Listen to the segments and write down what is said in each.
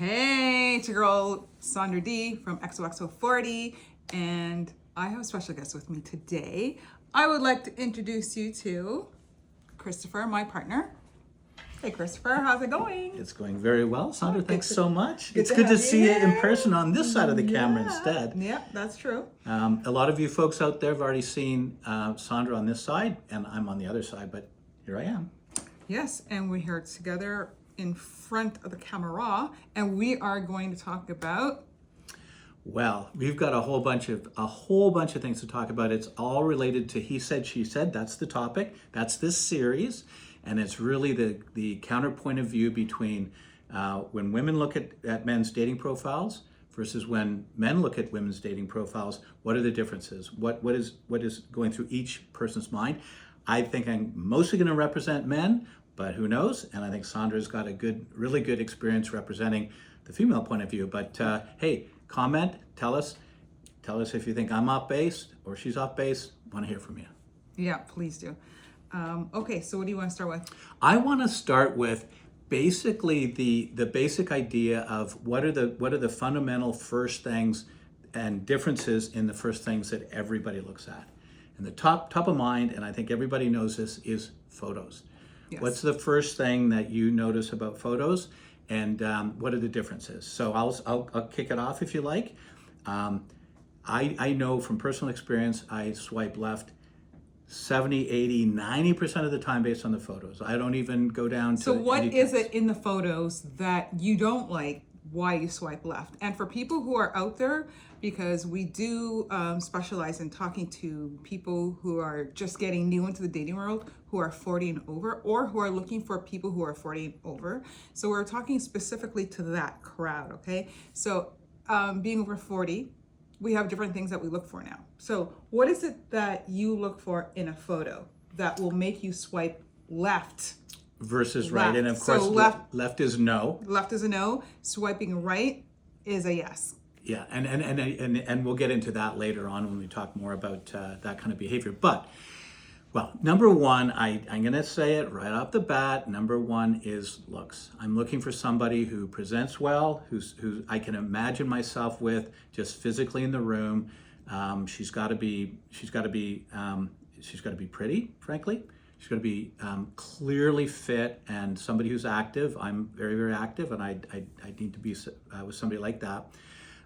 Hey, it's your girl Sandra D from XOXO40, and I have a special guest with me today. I would like to introduce you to Christopher, my partner. Hey, Christopher, how's it going? It's going very well, Sandra. Thanks so much. It's to good to have you see you in here. person on this side of the camera instead. Yeah, that's true. A lot of you folks out there have already seen Sandra on this side, and I'm on the other side, but here I am. Yes, and we're here together in front of the camera, and we are going to talk about. Well, we've got a whole bunch of things to talk about. It's all related to he said, she said. That's the topic. That's this series, and it's really the counterpoint of view between when women look at men's dating profiles versus when men look at women's dating profiles. What are the differences? What is going through each person's mind? I think I'm mostly going to represent men, but who knows? And I think Sandra's got a really good experience representing the female point of view. But hey, comment, tell us if you think I'm off base or she's off base. Want to hear from you. Yeah, please do. Okay, so what do you want to start with? I want to start with basically the basic idea of what are the fundamental first things and differences in the first things that everybody looks at. And the top of mind, and I think everybody knows this, is photos. Yes. What's the first thing that you notice about photos, and what are the differences? So I'll kick it off if you like. I know from personal experience, I swipe left 70, 80, 90% of the time based on the photos. I don't even go down to. So what is it in the photos that you don't like, why you swipe left? And for people who are out there, because we do specialize in talking to people who are just getting new into the dating world, who are 40 and over, or who are looking for people who are 40 and over. So we're talking specifically to that crowd, okay? So being over 40, we have different things that we look for now. So what is it that you look for in a photo that will make you swipe left? Versus Left. right, and of course So left is no. Left is a no. Swiping right is a yes. Yeah, and we'll get into that later on when we talk more about that kind of behavior. But, well, number one, I'm going to say it right off the bat. Number one is looks. I'm looking for somebody who presents well, who I can imagine myself with, just physically in the room. She's got to be pretty, frankly. She's got to be clearly fit and somebody who's active. I'm very, very active, and I need to be with somebody like that.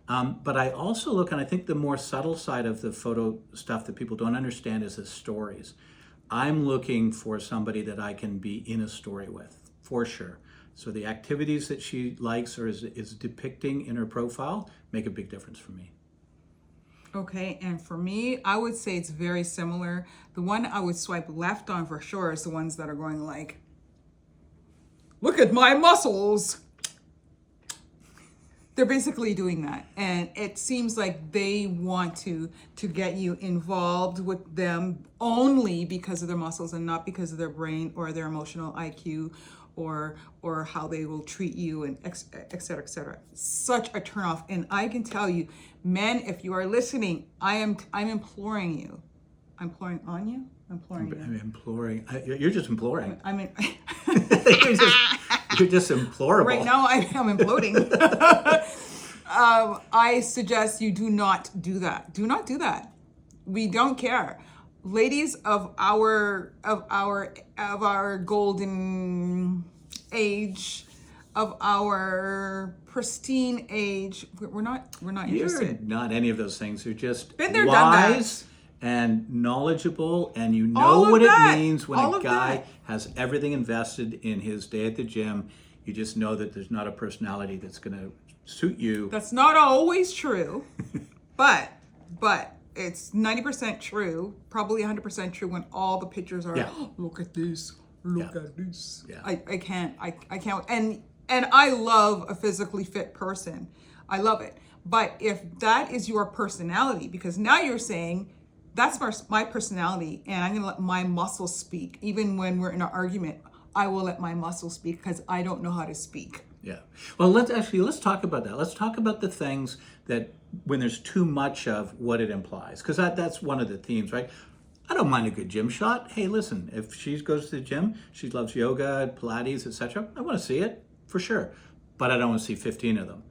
But I also look, and I think the more subtle side of the photo stuff that people don't understand is the stories. I'm looking for somebody that I can be in a story with, for sure. So the activities that she likes or is depicting in her profile make a big difference for me. Okay, and for me, I would say it's very similar. The one I would swipe left on for sure is the ones that are going like, look at my muscles. They're basically doing that, and it seems like they want to get you involved with them only because of their muscles and not because of their brain or their emotional IQ or how they will treat you, and et cetera, et cetera. Such a turnoff. And I can tell you, men, if you are listening, I'm imploring you. I'm imploring on you? I'm imploring you. I'm imploring. You're just imploring. I mean, You're just implorable. right now I'm imploding. I suggest you do not do that. Do not do that. We don't care. Ladies of our golden age, of our pristine age, we're not interested. You're not any of those things. You're just Been there, done that. wise and knowledgeable, and you All know of what that. it means when All a of guy that. has everything invested in his day at the gym. You just know that there's not a personality that's going to suit you. That's not always true, but it's 90% true, probably 100% true when all the pictures are, Yeah. oh, look at this, look at this. Yeah. I can't, and I love a physically fit person. I love it. But if that is your personality, because now you're saying, that's my personality, and I'm gonna let my muscles speak. Even when we're in an argument, I will let my muscles speak because I don't know how to speak. Yeah. Well, let's talk about that. Let's talk about the things that when there's too much of what it implies, because that's one of the themes, right? I don't mind a good gym shot. Hey, listen, if she goes to the gym, she loves yoga, Pilates, etc. I want to see it for sure. but I don't want to see 15 of them.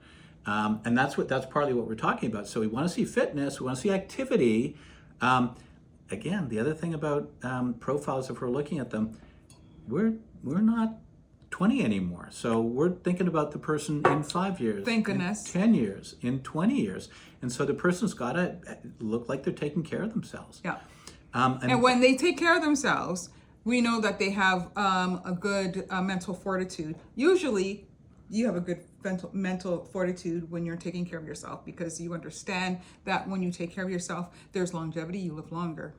And that's partly what we're talking about. So we want to see fitness, we want to see activity. Again, the other thing about profiles, if we're looking at them, we're not 20 anymore. So we're thinking about the person in 5 years, Thank goodness. 10 years, in 20 years. And so the person's got to look like they're taking care of themselves. Yeah. And when they take care of themselves, we know that they have a good mental fortitude. Usually, you have a good mental fortitude when you're taking care of yourself, because you understand that when you take care of yourself, there's longevity, you live longer.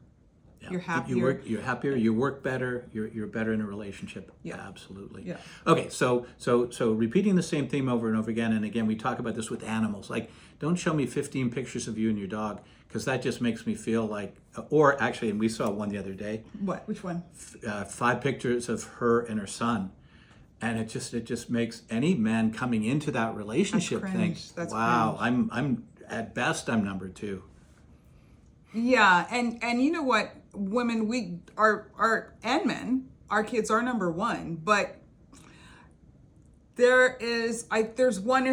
Yeah. You're happier. You're happier. You work better. You're better in a relationship. Yeah. Absolutely. Yeah. Okay. So repeating the same theme over and over again, and again, we talk about this with animals. Like, don't show me 15 pictures of you and your dog, because that just makes me feel like. Or actually, and we saw one the other day. What? Which one? 5 pictures of her and her son, and it just makes any man coming into that relationship think, "Wow, cringe. I'm at best I'm number 2." Yeah, and you know what, women, we are and men, our kids are number 1, but there's one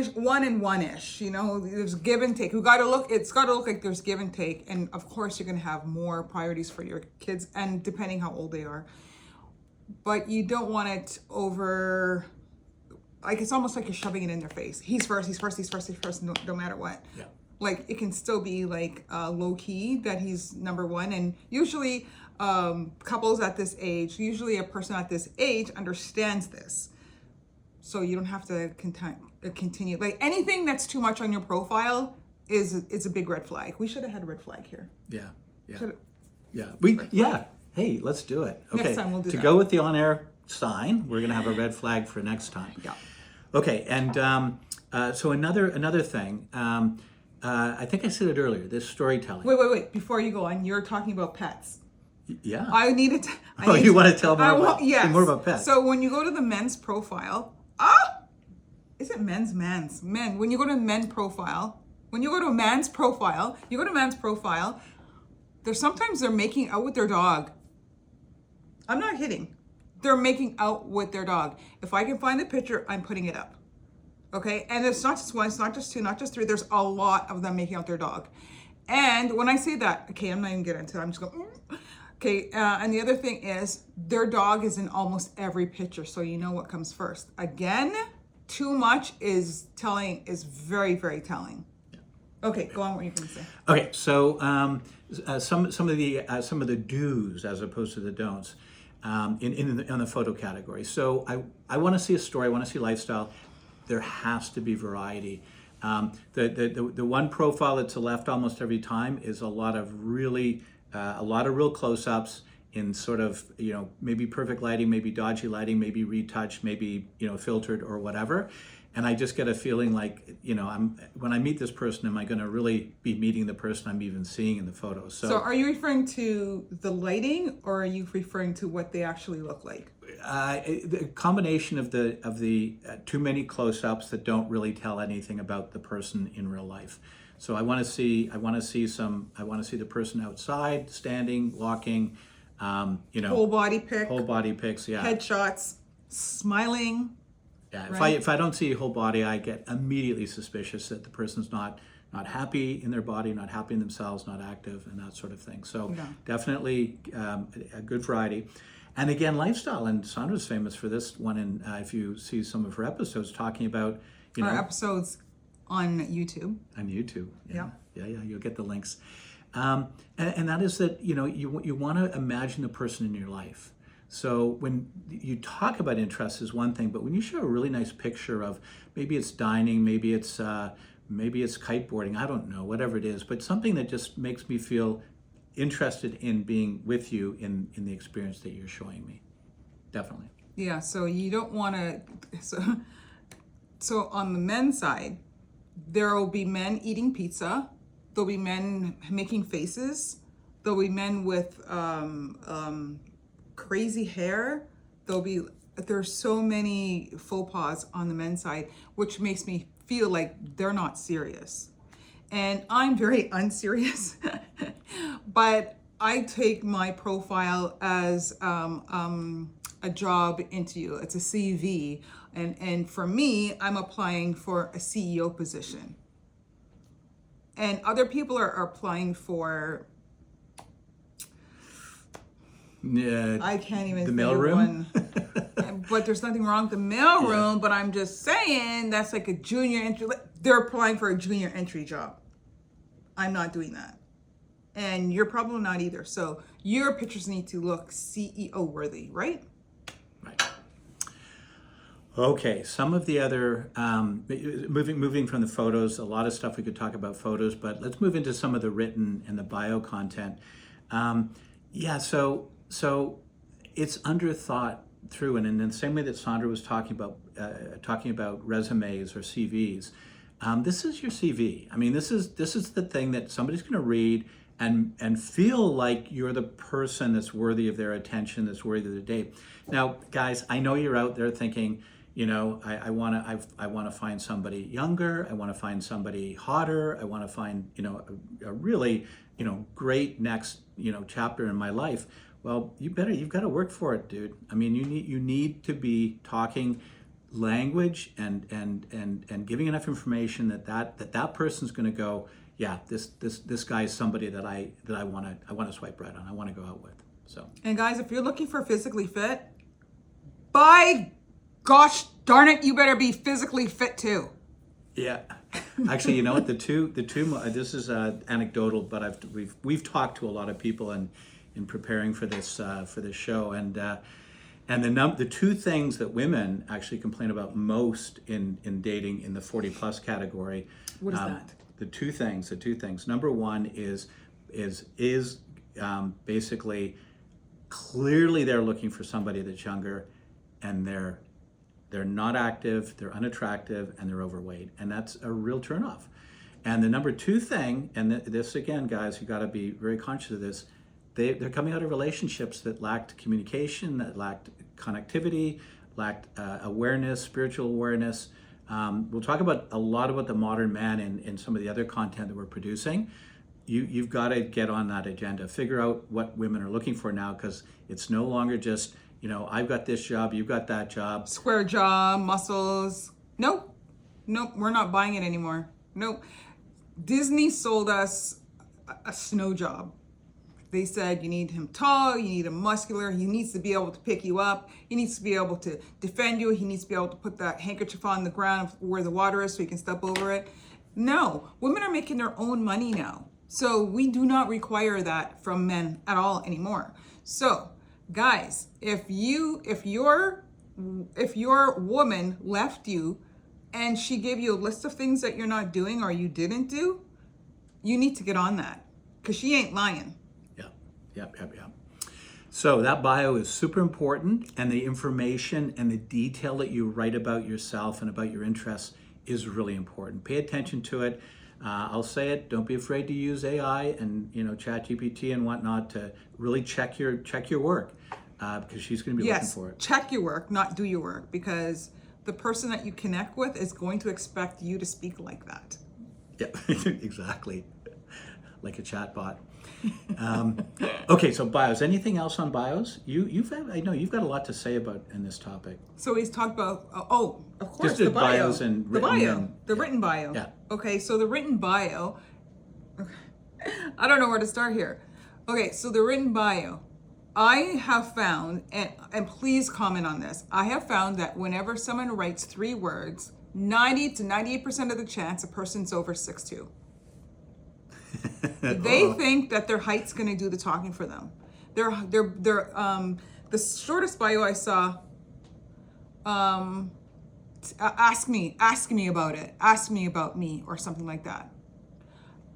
and one-ish, you know, there's give and take. It's got to look like there's give and take, and of course you're going to have more priorities for your kids, and depending how old they are, but you don't want it over, like, it's almost like you're shoving it in their face. He's first, no matter what. Yeah. Like, it can still be like low key that he's number 1. And usually couples at this age, usually a person at this age understands this. So you don't have to continue. Like, anything that's too much on your profile is a big red flag. We should have had a red flag here. Yeah. Yeah. Should've- Yeah. Hey, let's do it. Okay. Next time we'll do to that. go with the on-air sign, we're going to have a red flag for next time. Yeah. Okay. And so another thing. I think I said it earlier, this storytelling. Wait. Before you go on, you're talking about pets. Yeah. I needed to. You want to tell more yes. more about pets? So when you go to the men's profile, is it men's? Men. When you go to men's profile, you go to man's profile, sometimes they're making out with their dog. I'm not kidding. They're making out with their dog. If I can find the picture, I'm putting it up. Okay, and it's not just one, it's not just 2, not just 3. There's a lot of them making out their dog. And when I say that, okay, I'm not even getting into it. I'm just going, Okay, and the other thing is their dog is in almost every picture, so you know what comes first. Again, too much is very, very telling. Okay, go on. What you can say. Okay, so some of the do's as opposed to the don'ts in the photo category. So I want to see a story. I want to see lifestyle. There has to be variety. The one profile that's left almost every time is a lot of real close-ups in sort of, maybe perfect lighting, maybe dodgy lighting, maybe retouched, maybe, filtered or whatever. And I just get a feeling like, when I meet this person, am I going to really be meeting the person I'm even seeing in the photos? So are you referring to the lighting, or are you referring to what they actually look like? The combination of the too many close-ups that don't really tell anything about the person in real life. So I want to see the person outside, standing, walking, whole body pics, yeah, headshots, smiling. Yeah, right? if I don't see whole body, I get immediately suspicious that the person's not happy in their body, not happy in themselves, not active, and that sort of thing. So definitely a good variety. And again, lifestyle, and Sandra's famous for this one. And if you see some of her episodes talking about, our episodes on YouTube. On YouTube, yeah, you'll get the links. And that is that you want to imagine the person in your life. So when you talk about interests is one thing, but when you show a really nice picture of maybe it's dining, maybe it's kiteboarding, I don't know, whatever it is, but something that just makes me feel interested in being with you in the experience that you're showing me. Definitely. Yeah, so you don't want to, so on the men's side, there will be men eating pizza, there'll be men making faces, there'll be men with crazy hair, there's so many faux pas on the men's side, which makes me feel like they're not serious. And I'm very unserious, but I take my profile as a job interview. It's a CV. And for me, I'm applying for a CEO position. And other people are applying for, I can't even the think of mailroom. one. But there's nothing wrong with the mailroom, but I'm just saying that's like a junior entry. They're applying for a junior entry job. I'm not doing that. And you're probably not either. So your pictures need to look CEO worthy, right? Right. Okay, some of the other, moving from the photos, a lot of stuff we could talk about photos, but let's move into some of the written and the bio content. So it's under thought through, and in the same way that Sandra was talking about resumes or CVs, this is your CV. I mean, this is the thing that somebody's going to read and feel like you're the person that's worthy of their attention, that's worthy of their date. Now, guys, I know you're out there thinking, I want to find somebody younger. I want to find somebody hotter. I want to find, a really, great next, chapter in my life. Well, you've got to work for it, dude. I mean, you need to be talking language and giving enough information that person's going to go, yeah, this guy is somebody that I want to swipe right on. I want to go out with. So. And guys, if you're looking for physically fit, by gosh darn it, you better be physically fit too. Yeah, actually, you know what? The two. This is anecdotal, but we've talked to a lot of people in preparing for this show, and the two things that women actually complain about most in dating in the 40 plus category. What is that? The two things. Number one is basically clearly they're looking for somebody that's younger, and they're not active, they're unattractive, and they're overweight, and that's a real turnoff. And the number two thing, and this again, guys, you got to be very conscious of this. They're coming out of relationships that lacked communication, that lacked connectivity, lacked awareness, spiritual awareness. We'll talk about a lot about the modern man in some of the other content that we're producing. You've got to get on that agenda. Figure out what women are looking for now, because it's no longer just, I've got this job, you've got that job. Square jaw, muscles. Nope, we're not buying it anymore. Nope. Disney sold us a snow job. They said you need him tall, you need him muscular, he needs to be able to pick you up, he needs to be able to defend you, he needs to be able to put that handkerchief on the ground where the water is so you can step over it. No, women are making their own money now. So we do not require that from men at all anymore. So guys, if your woman left you and she gave you a list of things that you're not doing or you didn't do, you need to get on that, because she ain't lying. Yep. So that bio is super important, and the information and the detail that you write about yourself and about your interests is really important. Pay attention to it. I'll say it, don't be afraid to use AI and ChatGPT and whatnot to really check your work, because she's going to be looking for it. Check your work, not do your work, because the person that you connect with is going to expect you to speak like that. Yeah, exactly. Like a chat bot. Okay, so bios. Anything else on bios? I know you've got a lot to say about in this topic. So he's talked about of course, just the bio. Bios and the bio, written bio. Yeah. Okay, so the written bio. I don't know where to start here. Okay, so the written bio. I have found, and please comment on this. I have found that whenever someone writes 3 words, 90 to 98% of the chance a person's over 6'2". They think that their height's going to do the talking for them. The shortest bio I saw, ask me about it. Ask me about me, or something like that.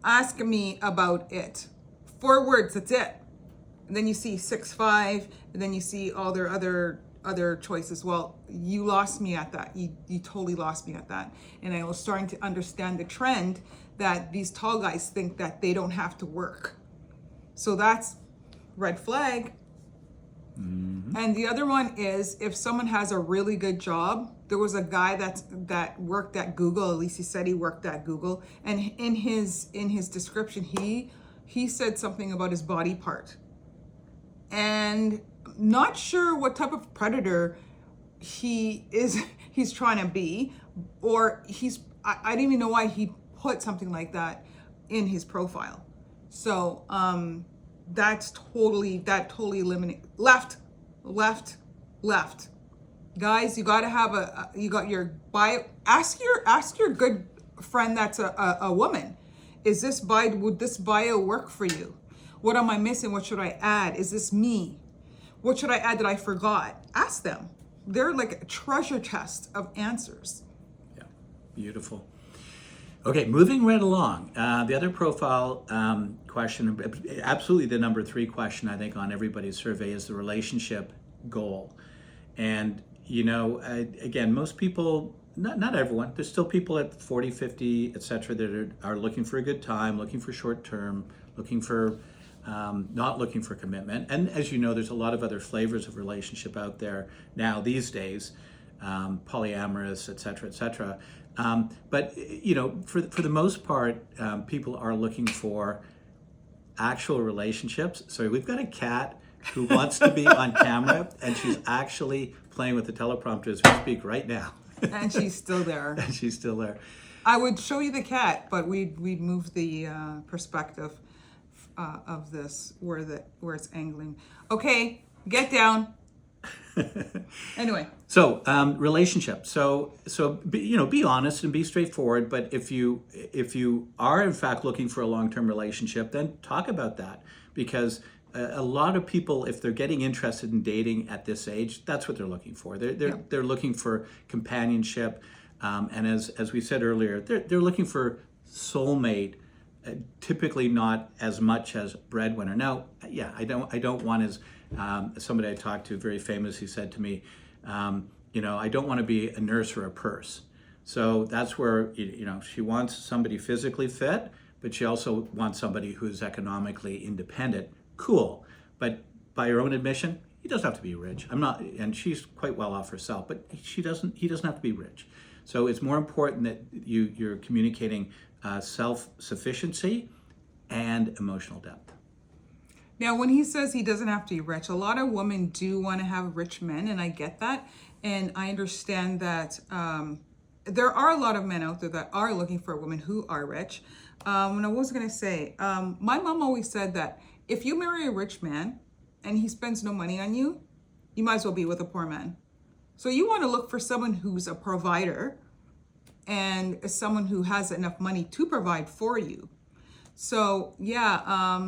Ask me about it. 4 words, that's it. And then you see 6'5", and then you see all their other choices. Well, you lost me at that. You totally lost me at that. And I was starting to understand the trend that these tall guys think that they don't have to work. So that's red flag. Mm-hmm. And the other one is, if someone has a really good job. There was a guy that worked at Google, at least he said he worked at Google, and in his description he said something about his body part. And not sure what type of predator he's trying to be, or I don't even know why he put something like that in his profile. So that totally eliminate left. Guys, you got to have you got your bio. Ask your good friend that's a woman. Would this bio work for you? What am I missing? What should I add? Is this me? What should I add that I forgot? Ask them. They're like a treasure chest of answers. Yeah, beautiful. Okay, moving right along. The other profile question, absolutely the number 3 question I think on everybody's survey, is the relationship goal. And again, most people, not everyone, there's still people at 40, 50, etc. that are looking for a good time, looking for short term, looking for not looking for commitment. And as you know, there's a lot of other flavors of relationship out there now these days, polyamorous, etc., etc. But for the most part, people are looking for actual relationships. So we've got a cat who wants to be on camera, and she's actually playing with the teleprompter as we speak right now. And she's still there. And she's still there. I would show you the cat, but we'd move the perspective of this where it's angling. Okay, get down. Anyway. So relationship. So be honest and be straightforward. But if you are in fact looking for a long-term relationship, then talk about that, because a lot of people, if they're getting interested in dating at this age, that's what they're looking for. They're looking for companionship, and as we said earlier, they're looking for soulmate. Typically not as much as breadwinner. Now, yeah, I don't want as somebody I talked to, very famous, he said to me, I don't want to be a nurse or a purse. So that's where she wants somebody physically fit, but she also wants somebody who's economically independent. Cool, but by her own admission, he doesn't have to be rich. I'm not, and she's quite well off herself, but he doesn't have to be rich. So it's more important that you're communicating self-sufficiency and emotional depth. Now, when he says he doesn't have to be rich, a lot of women do want to have rich men, and I get that. And I understand that there are a lot of men out there that are looking for women who are rich. And I was going to say, my mom always said that if you marry a rich man and he spends no money on you, you might as well be with a poor man. So you want to look for someone who's a provider and someone who has enough money to provide for you. So yeah,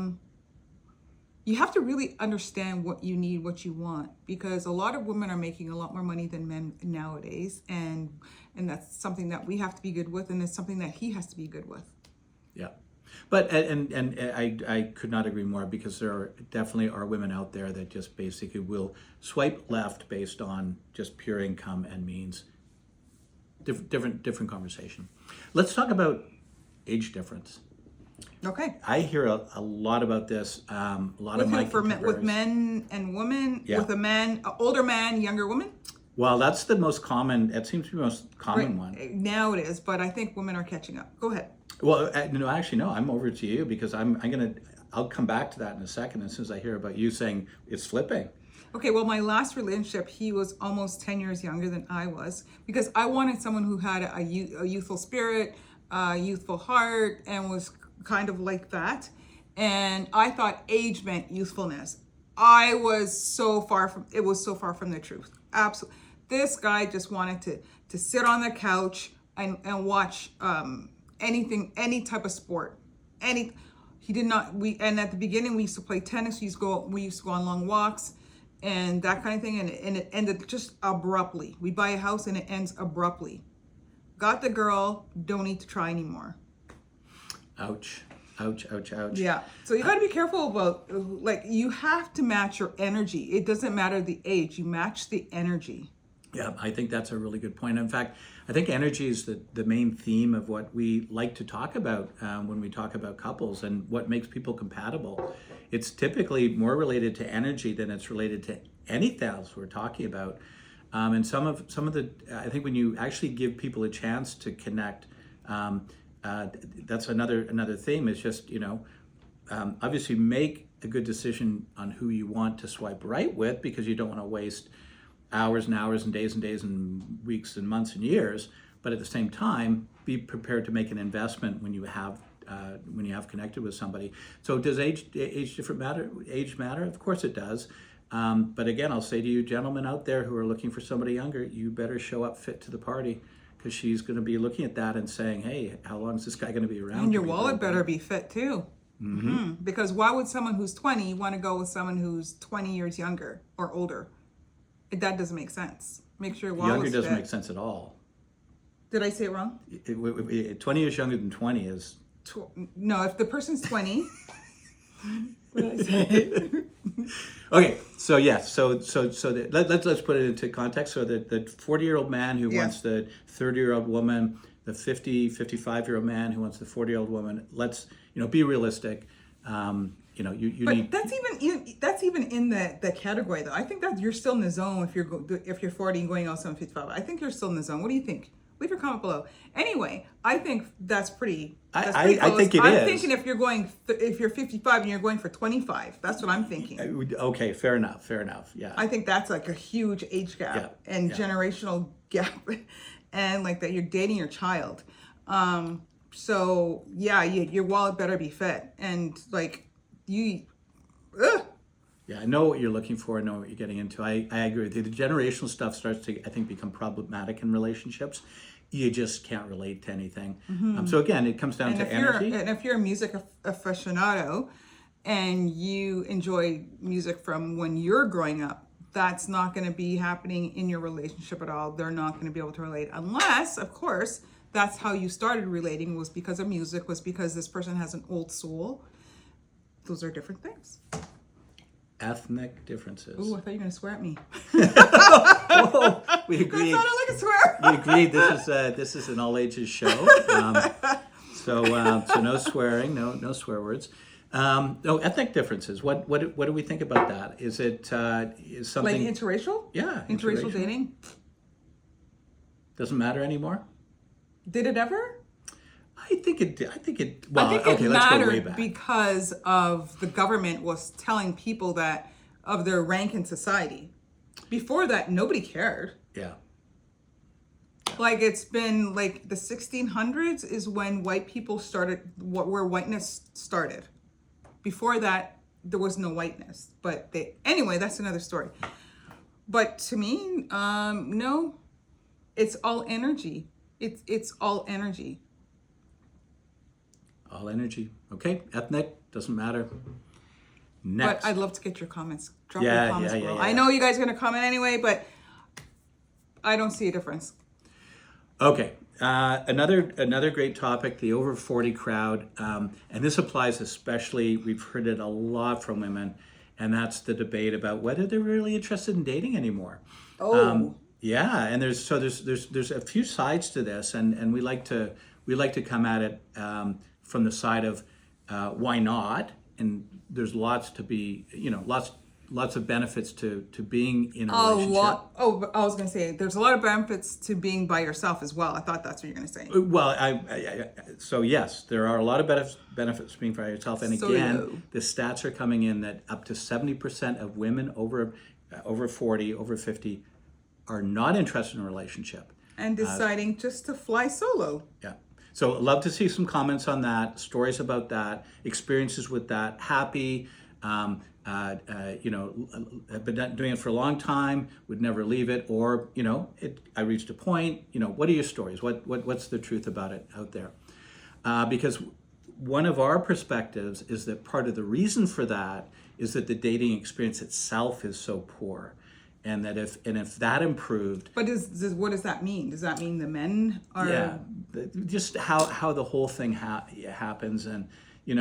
you have to really understand what you need, what you want, because a lot of women are making a lot more money than men nowadays, and that's something that we have to be good with, and it's something that he has to be good with. Yeah. But and I could not agree more, because there definitely are women out there that just basically will swipe left based on just pure income and means. Different conversation. Let's talk about age difference. Okay. I hear a lot about this. A lot of my with men and women. Yeah. With a man, older man, younger woman. Well, that's the most common. It seems to be the most common one. Now it is, but I think women are catching up. Go ahead. Well, no, actually, no. I'm over to you, because I'll come back to that in a second as soon as I hear about you saying it's flipping. Okay, well, my last relationship, he was almost 10 years younger than I was, because I wanted someone who had a youthful spirit, a youthful heart, and was kind of like that. And I thought age meant youthfulness. It was so far from the truth. Absolutely. This guy just wanted to sit on the couch and watch anything, any type of sport. He did not, and at the beginning we used to play tennis, we used to go on long walks and that kind of thing, and it ended just abruptly. We buy a house and it ends abruptly. Got the girl, don't need to try anymore. Ouch. Ouch, ouch, ouch. Yeah. So you got to be careful about, you have to match your energy. It doesn't matter the age, you match the energy. Yeah, I think that's a really good point. In fact, I think energy is the main theme of what we like to talk about when we talk about couples and what makes people compatible. It's typically more related to energy than it's related to anything else we're talking about. And some of the, I think when you actually give people a chance to connect, that's another theme. Is just, obviously make a good decision on who you want to swipe right with, because you don't want to waste hours and hours and days and weeks and months and years. But at the same time, be prepared to make an investment when you have connected with somebody. So does age different matter? Age matter? Of course it does. But again, I'll say to you gentlemen out there who are looking for somebody younger, you better show up fit to the party, because she's going to be looking at that and saying, hey, how long is this guy going to be around? And your wallet better be fit too. Because why would someone who's 20 want to go with someone who's 20 years younger or older? That doesn't make sense. Make sure your wallet's Younger doesn't fit. make sense at all. Did I say it wrong? 20 years younger than 20 is... No, if the person's 20... What did I say? Okay, so yes, let's put it into context. So the 40-year-old man who wants the 30-year-old woman, the 55-year-old man who wants the 40-year-old woman. Let's be realistic. You need. That's even in the category though. I think that you're still in the zone if you're 40 and going out 55. I think you're still in the zone. What do you think? Leave your comment below. Anyway, I think that's pretty. I think it is. I'm thinking if you're 55 and you're going for 25, that's what I'm thinking. Okay, fair enough. Yeah. I think that's like a huge age gap and generational gap, and like that you're dating your child. So yeah, your wallet better be fit, and like you. Yeah, I know what you're looking for. I know what you're getting into. I agree with you. The generational stuff starts to, I think, become problematic in relationships. You just can't relate to anything. So again, it comes down to energy. And if you're a music aficionado and you enjoy music from when you're growing up, that's not going to be happening in your relationship at all. They're not going to be able to relate unless, of course, that's how you started relating, was because of music, was because this person has an old soul. Those are different things. Ethnic differences. Ooh, I thought you were going to swear at me. Oh, we agreed. That sounded like a swear. We agreed. This is an all ages show. So no swearing, no swear words. No, ethnic differences. What do we think about that? Is it is something like interracial? Yeah, interracial dating. Doesn't matter anymore. Did it ever? I think it. Well, I think it let's go way mattered back. because of the government was telling people that of their rank in society. Before that, nobody cared. Yeah. Like it's been like the 1600s is when white people started, where whiteness started. Before that, there was no whiteness. But anyway, that's another story. But to me, no, it's all energy. It's all energy. All energy. Okay, ethnic doesn't matter. Next. But I'd love to get your comments. Drop your comments below. Yeah. I know you guys are going to comment anyway, but I don't see a difference. Okay, another great topic, the over 40 crowd, and this applies especially, we've heard it a lot from women, and that's the debate about whether they're really interested in dating anymore. Yeah, and there's a few sides to this, and we like to come at it from the side of why not, and there's lots to be, lots of benefits to being in a relationship. I was going to say, there's a lot of benefits to being by yourself as well. I thought that's what you're going to say. Well, so yes, there are a lot of benefits to being by yourself. And again, the stats are coming in that up to 70% of women over 40, over 50 are not interested in a relationship. And deciding just to fly solo. Yeah. So I'd love to see some comments on that, stories about that, experiences with that, happy, have been doing it for a long time, would never leave it, or, I reached a point, what are your stories? What's the truth about it out there? Because one of our perspectives is that part of the reason for that is that the dating experience itself is so poor. And that if that improved, but what does that mean? Does that mean the men are just how the whole thing happens, and a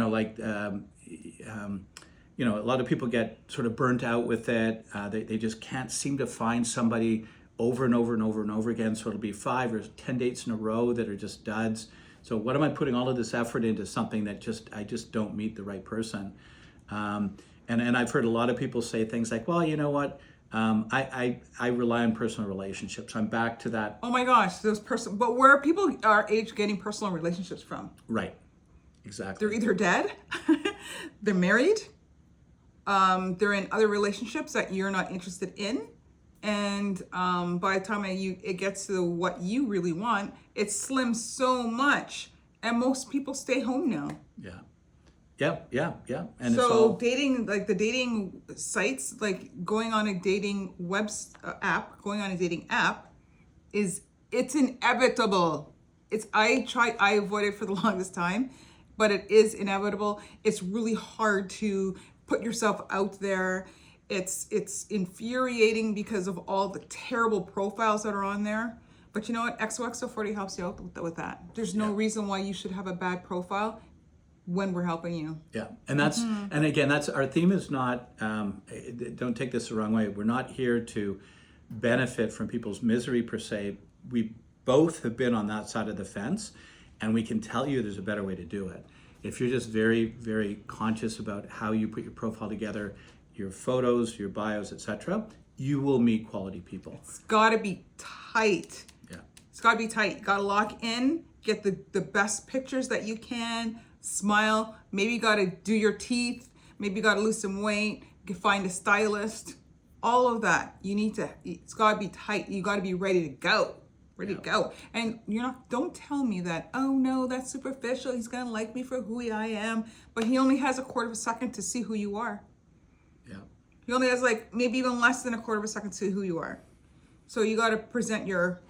lot of people get sort of burnt out with it. They just can't seem to find somebody over and over and over and over again. So it'll be 5 or 10 dates in a row that are just duds. So what am I putting all of this effort into something that I just don't meet the right person? And I've heard a lot of people say things like, well, you know what? I rely on personal relationships. I'm back to that. Oh my gosh, but where are people our age getting personal relationships from? Right. Exactly. They're either dead, they're married, they're in other relationships that you're not interested in. And by the time it gets to what you really want, it slims so much. And most people stay home now. Yeah. Yeah. And it's So all dating, like the dating sites, like going on a dating going on a dating app it's inevitable. I avoided it for the longest time, but it is inevitable. It's really hard to put yourself out there. It's infuriating because of all the terrible profiles that are on there. But you know what? XOXO40 helps you out with that. There's no reason why you should have a bad profile when we're helping you. Yeah, and that's and again, that's our theme is not. Don't take this the wrong way. We're not here to benefit from people's misery per se. We both have been on that side of the fence, and we can tell you there's a better way to do it. If you're just very, very conscious about how you put your profile together, your photos, your bios, etc., you will meet quality people. It's got to be tight. Yeah, It's got to be tight. You got to lock in, get the best pictures that you can, smile. Maybe you got to do your teeth. Maybe you got to lose some weight. You can find a stylist. All of that. It's got to be tight. You got to be ready to go. Ready to go. And don't tell me that, oh no, that's superficial. He's going to like me for who I am. But he only has a quarter of a second to see who you are. yeah. He only has like maybe even less than a quarter of a second to see who you are. So you got to present your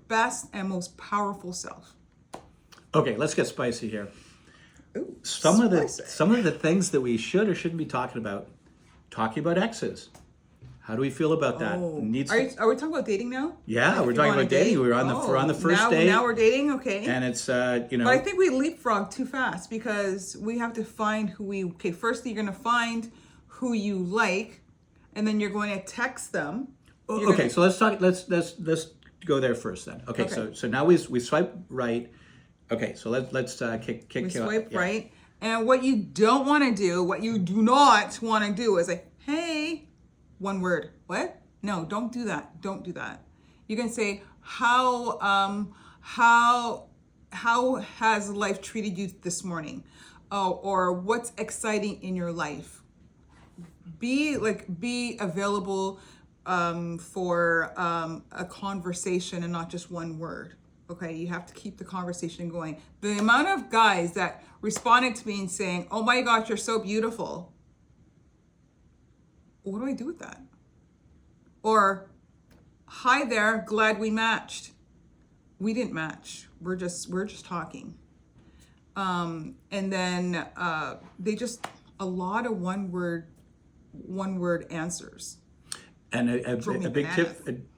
best and most powerful self. Okay, let's get spicy here. Ooh, Some of spicy. the things that we should or shouldn't be talking about exes. How do we feel about that? Oh. Needs Are we talking about dating now? Yeah, Like we're if you talking wanna about dating. date? We're on the first date. Now we're dating, okay. And it's But I think we leapfrog too fast because we have to find first you're going to find who you like, and then you're going to text them. okay. So let's go there first then. Okay. Okay. So now we swipe right. Okay. So let's kick. We swipe right. And what you don't want to do, what you do not want to do is like, hey, one word. What? No, don't do that. Don't do that. You can say, how has life treated you this morning? Oh, or what's exciting in your life? Be available for a conversation and not just one word. Okay, you have to keep the conversation going. The amount of guys that responded to me and saying, "Oh my gosh, you're so beautiful." What do I do with that? Or, "Hi there, glad we matched." We didn't match. We're just talking. And then they just a lot of one word answers. And a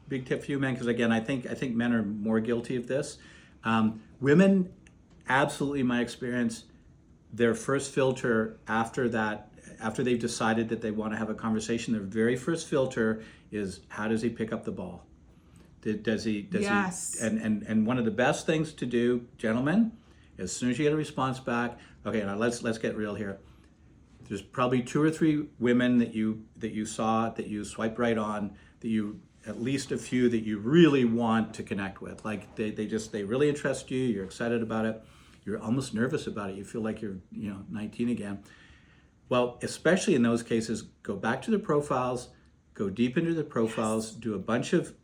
big tip for you, men, because again, I think men are more guilty of this. Women, absolutely, in my experience, their first filter after they've decided that they want to have a conversation, their very first filter is, how does he pick up the ball? Does he? Yes. And one of the best things to do, gentlemen, as soon as you get a response back, okay, now let's get real here. There's probably 2 or 3 women that you saw, that you swipe right on, that you, at least a few that you really want to connect with. Like they really interest you, you're excited about it, you're almost nervous about it, you feel like you're 19 again. Well, especially in those cases, go back to the profiles, go deep into the profiles, do a bunch of,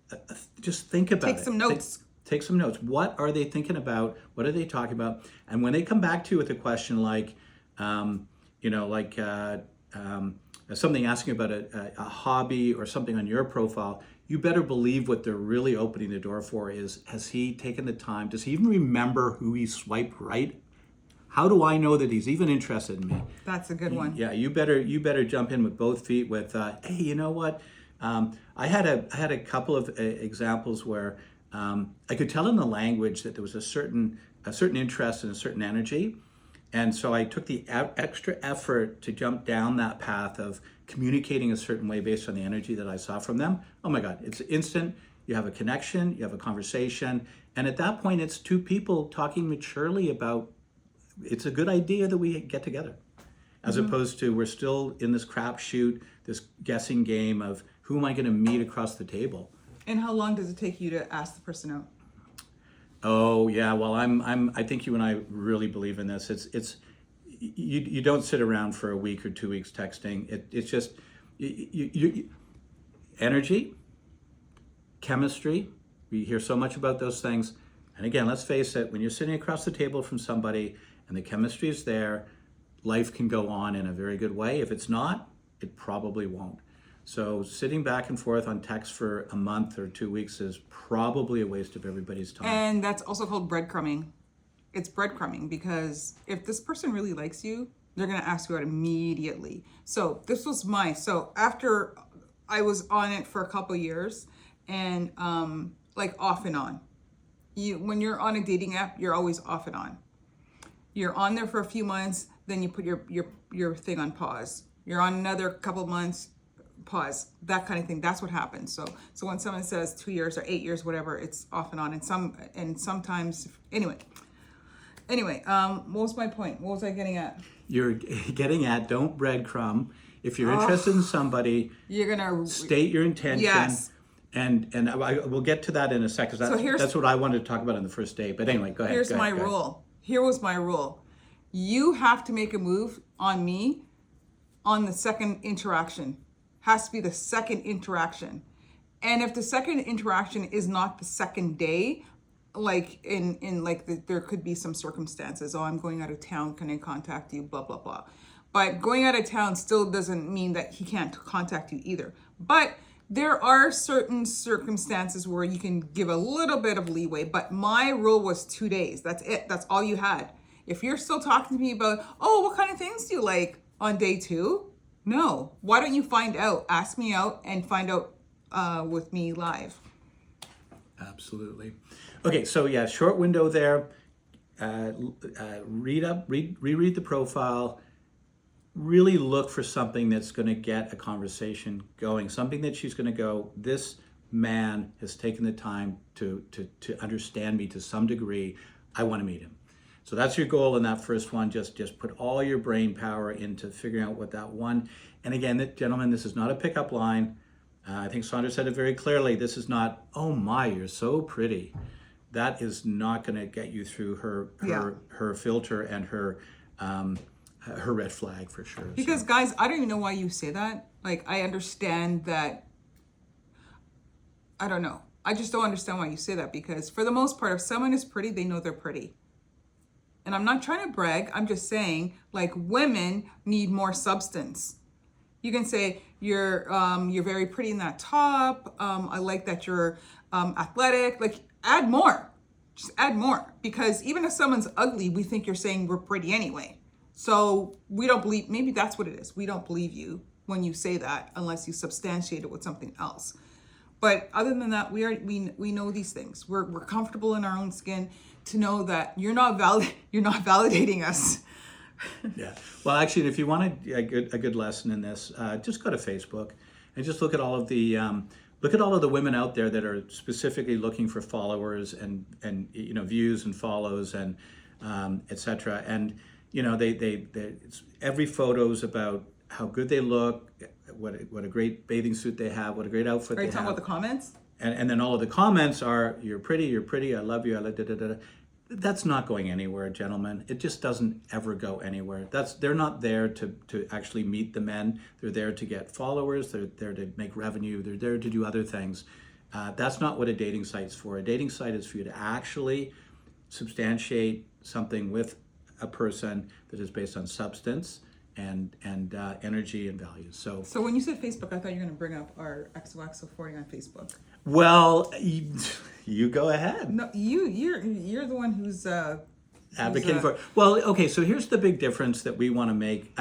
just think about it. Take some notes. Take some notes. What are they thinking about? What are they talking about? And when they come back to you with a question like, something asking about a hobby or something on your profile, you better believe what they're really opening the door for is, has he taken the time? Does he even remember who he swiped right? How do I know that he's even interested in me? That's a good one. Yeah, you better jump in with both feet with, hey, you know what? I had a couple of examples where I could tell in the language that there was a certain interest and a certain energy. And so I took the extra effort to jump down that path of communicating a certain way based on the energy that I saw from them. Oh my God, it's instant. You have a connection, you have a conversation. And at that point, it's 2 people talking maturely about, it's a good idea that we get together. As opposed to, we're still in this crapshoot, this guessing game of who am I going to meet across the table? And how long does it take you to ask the person out? Oh yeah, well I think you and I really believe in this. you don't sit around for a week or 2 weeks texting. It's just energy, chemistry. We hear so much about those things. And again, let's face it, when you're sitting across the table from somebody and the chemistry is there, life can go on in a very good way. If it's not, it probably won't. So sitting back and forth on text for a month or 2 weeks is probably a waste of everybody's time. And that's also called breadcrumbing. It's breadcrumbing because if this person really likes you, they're going to ask you out immediately. So this was so after I was on it for a couple years and like off and on. When you're on a dating app, you're always off and on. You're on there for a few months, then you put your thing on pause. You're on another couple months, pause, that kind of thing. That's what happens. So when someone says 2 years or 8 years, whatever, it's off and on. And sometimes anyway, what was my point? What was I getting at? You're getting at don't breadcrumb. If you're interested in somebody, you're gonna state your intention. Yes. And we'll get to that in a second. That's what I wanted to talk about on the first date. But anyway, go ahead. Here's my rule. Here was my rule. You have to make a move on me on the second interaction. Has to be the second interaction. And if the second interaction is not the second day, like there could be some circumstances. Oh, I'm going out of town. Can I contact you? Blah, blah, blah. But going out of town still doesn't mean that he can't contact you either. But there are certain circumstances where you can give a little bit of leeway. But my rule was 2 days. That's it. That's all you had. If you're still talking to me about, oh, what kind of things do you like on day 2? No. Why don't you find out? Ask me out and find out with me live. Absolutely. Okay, so yeah, short window there. Reread the profile. Really look for something that's going to get a conversation going. Something that she's going to go, this man has taken the time to understand me to some degree. I want to meet him. So that's your goal in that first one. Just put all your brain power into figuring out what that one. And again, gentlemen, this is not a pickup line. I think Sandra said it very clearly. This is not, oh my, you're so pretty. That is not going to get you through her filter and her red flag for sure. Because guys, I don't even know why you say that. Like, I understand that. I don't know. I just don't understand why you say that, because for the most part, if someone is pretty, they know they're pretty. And I'm not trying to brag. I'm just saying, like, women need more substance. You can say you're very pretty in that top. I like that you're athletic. Like, add more. Just add more. Because even if someone's ugly, we think you're saying we're pretty anyway. So we don't believe. Maybe that's what it is. We don't believe you when you say that unless you substantiate it with something else. But other than that, we know these things. We're comfortable in our own skin to know that you're not validating us. Yeah. Well, actually, if you want a good lesson in this, just go to Facebook and just look at all of the women out there that are specifically looking for followers and views and follows and etc. And every photo's about how good they look, what a great bathing suit they have, what a great outfit they have. Are you talking about the comments? And then all of the comments are, you're pretty, I love you, I love da. That's not going anywhere, gentlemen. It just doesn't ever go anywhere. They're not there to actually meet the men. They're there to get followers. They're there to make revenue. They're there to do other things. That's not what a dating site's for. A dating site is for you to actually substantiate something with a person that is based on substance and energy and values. So when you said Facebook, I thought you were going to bring up our XOXO40 on Facebook. Well, you go ahead. No, you're the one who's advocating for it. Well, okay, so here's the big difference that we want to make.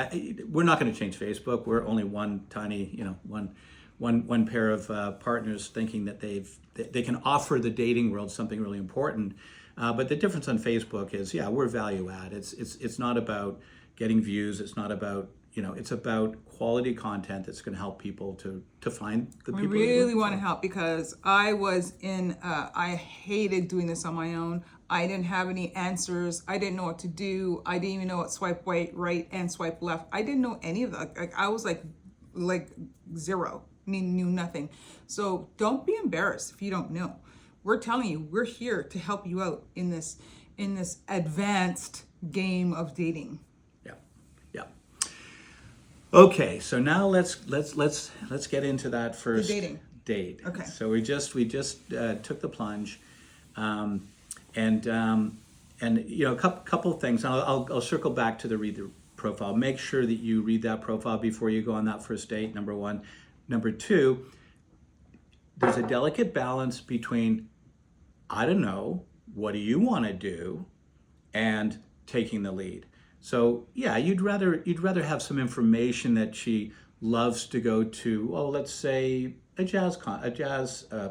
We're not going to change Facebook. We're only one tiny, one pair of partners thinking that they can offer the dating world something really important. But the difference on Facebook is, we're value add. It's not about getting views. It's not about, it's about quality content that's going to help people to find the people. We really want to help, because I was I hated doing this on my own. I didn't have any answers. I didn't know what to do. I didn't even know what swipe right and swipe left. I didn't know any of that. Like, I was like zero, knew nothing. So don't be embarrassed if you don't know. We're telling you, we're here to help you out in this advanced game of dating. Yeah. Okay, so now let's get into that first dating. date. Okay. So we just took the plunge, um, and you know, a couple of things. And I'll circle back to the read the profile. Make sure that you read that profile before you go on that first date. Number one. Number two, there's a delicate balance between, I don't know, what do you want to do, and taking the lead. So yeah, you'd rather have some information that she loves to go to. Oh, let's say a jazz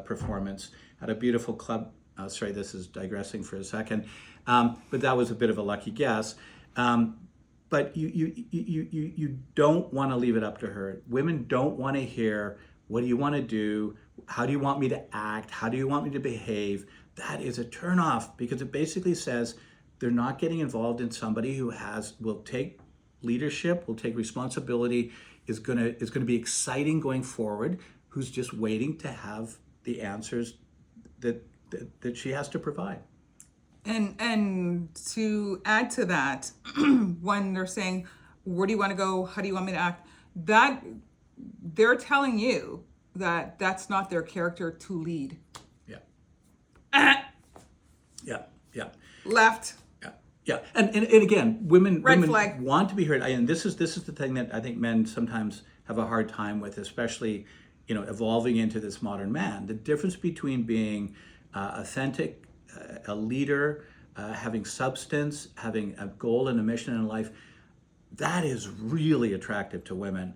performance at a beautiful club. Sorry, this is digressing for a second, but that was a bit of a lucky guess. But you don't want to leave it up to her. Women don't want to hear, what do you want to do? How do you want me to act? How do you want me to behave? That is a turnoff, because it basically says they're not getting involved in somebody who will take leadership, will take responsibility, is gonna be exciting going forward, who's just waiting to have the answers that she has to provide. And to add to that, when they're saying, where do you want to go? How do you want me to act? That they're telling you that that's not their character to lead. Yeah. Yeah. Yeah. Left. Yeah. Yeah. And again, women Flag. want to be heard. And this is the thing that I think men sometimes have a hard time with, especially, you know, evolving into this modern man. The difference between being authentic, a leader, having substance, having a goal and a mission in life, that is really attractive to women.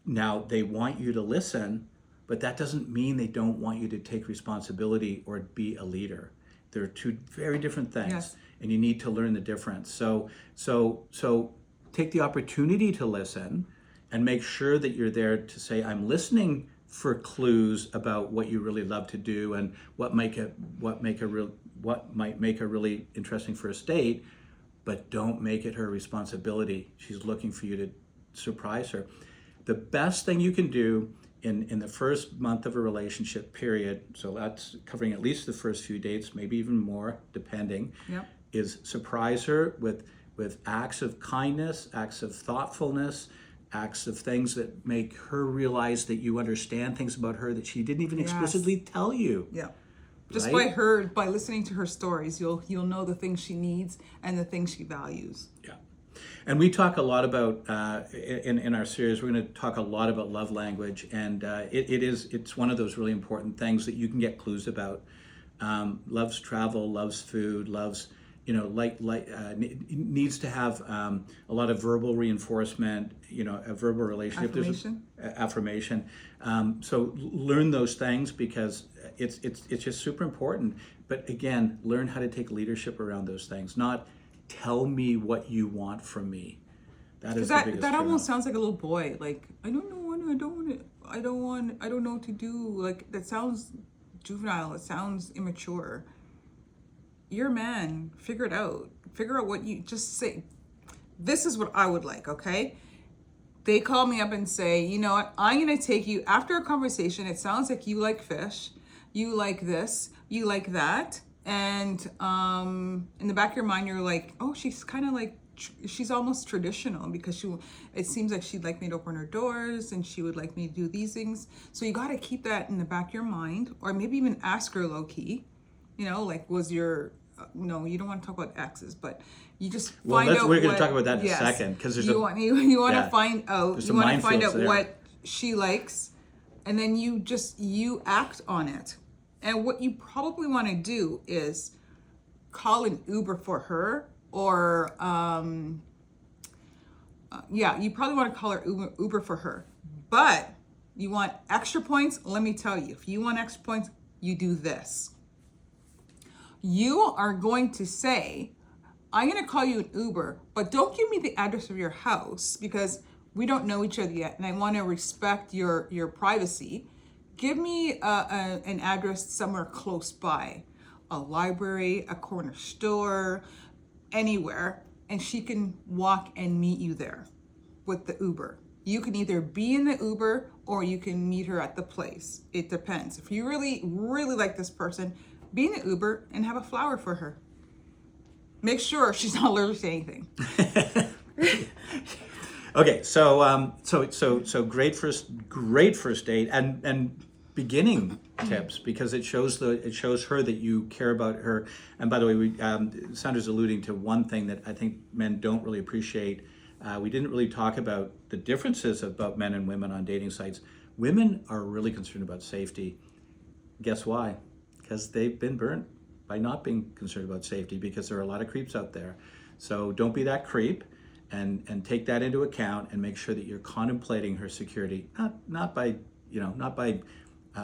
Now, they want you to listen, but that doesn't mean they don't want you to take responsibility or be a leader. They're two very different things, Yes. and you need to learn the difference. So take the opportunity to listen, and make sure that you're there to say, I'm listening for clues about what you really love to do and what might make a really interesting first date, but don't make it her responsibility. She's looking for you to surprise her. The best thing you can do in the first month of a relationship period, so that's covering at least the first few dates, maybe even more, depending, Yep. is surprise her with acts of kindness, acts of thoughtfulness, acts of things that make her realize that you understand things about her that she didn't even Yes. explicitly tell you. Yeah. Just Right? by listening to her stories, you'll know the things she needs and the things she values. Yeah. And we talk a lot about, in our series, we're going to talk a lot about love language, and it's one of those really important things that you can get clues about. Loves travel, loves food, loves, you know, needs to have a lot of verbal reinforcement, you know, a verbal relationship. Affirmation. Affirmation. So learn those things, because it's just super important. But again, learn how to take leadership around those things, not tell me what you want from me. That is the biggest That turn almost off. sounds like a little boy. Like, I don't know what to do. Like, that sounds juvenile. It sounds immature. You're a man. Figure it out. Figure out what you just say. This is what I would like, okay? They call me up and say, you know what? I'm going to take you, after a conversation, it sounds like you like fish. You like this. You like that. And in the back of your mind, you're like, oh, she's kind of like, she's almost traditional, because it seems like she'd like me to open her doors and she would like me to do these things. So you got to keep that in the back of your mind, or maybe even ask her low key, you know, like, was your, no, you don't want to talk about exes, but you just find out. We're going to talk about that in a second, because there's you want to find out. There's You some want to find minefields out there. what she likes, and then you act on it. And what you probably want to do is call an Uber for her, or you probably want to call her Uber for her. But you want extra points? Let me tell you, if you want extra points, you do this. You are going to say, I'm going to call you an Uber, but don't give me the address of your house, because we don't know each other yet, and I want to respect your privacy. Give me an address somewhere close by, a library, a corner store, anywhere, and she can walk and meet you there with the Uber. You can either be in the Uber or you can meet her at the place. It depends. If you really, really like this person, be in the Uber and have a flower for her. Make sure she's not allergic to anything. Okay, so great first date, and beginning tips, because it shows her that you care about her. And by the way, Sandra's alluding to one thing that I think men don't really appreciate. We didn't really talk about the differences about men and women on dating sites. Women are really concerned about safety. Guess why? Because they've been burnt by not being concerned about safety, because there are a lot of creeps out there. So don't be that creep, and take that into account, and make sure that you're contemplating her security, not by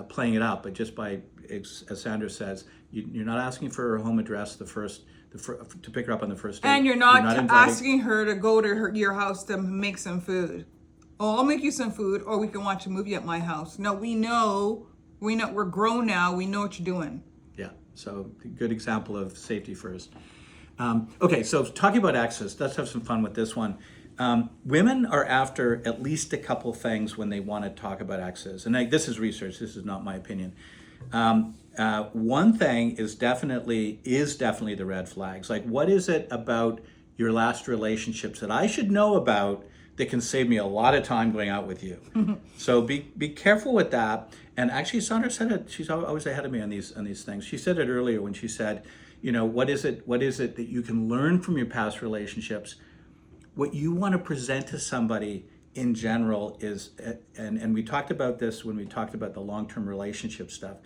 playing it up, but just by, as Sandra says, you're not asking for her home address to pick her up on the first date. And you're not, inviting, asking her to go to your house to make some food. Oh, I'll make you some food, or we can watch a movie at my house. No, we know, we're grown now. We know what you're doing. Yeah, so good example of safety first. Okay, so talking about access, let's have some fun with this one. Women are after at least a couple things when they want to talk about access. And this is research, this is not my opinion. One thing is definitely the red flags. Like, what is it about your last relationships that I should know about that can save me a lot of time going out with you? So be careful with that. And actually, Sandra said it. She's always ahead of me on these things. She said it earlier when she said, what is it that you can learn from your past relationships? What you want to present to somebody in general is, and we talked about this when we talked about the long-term relationship stuff.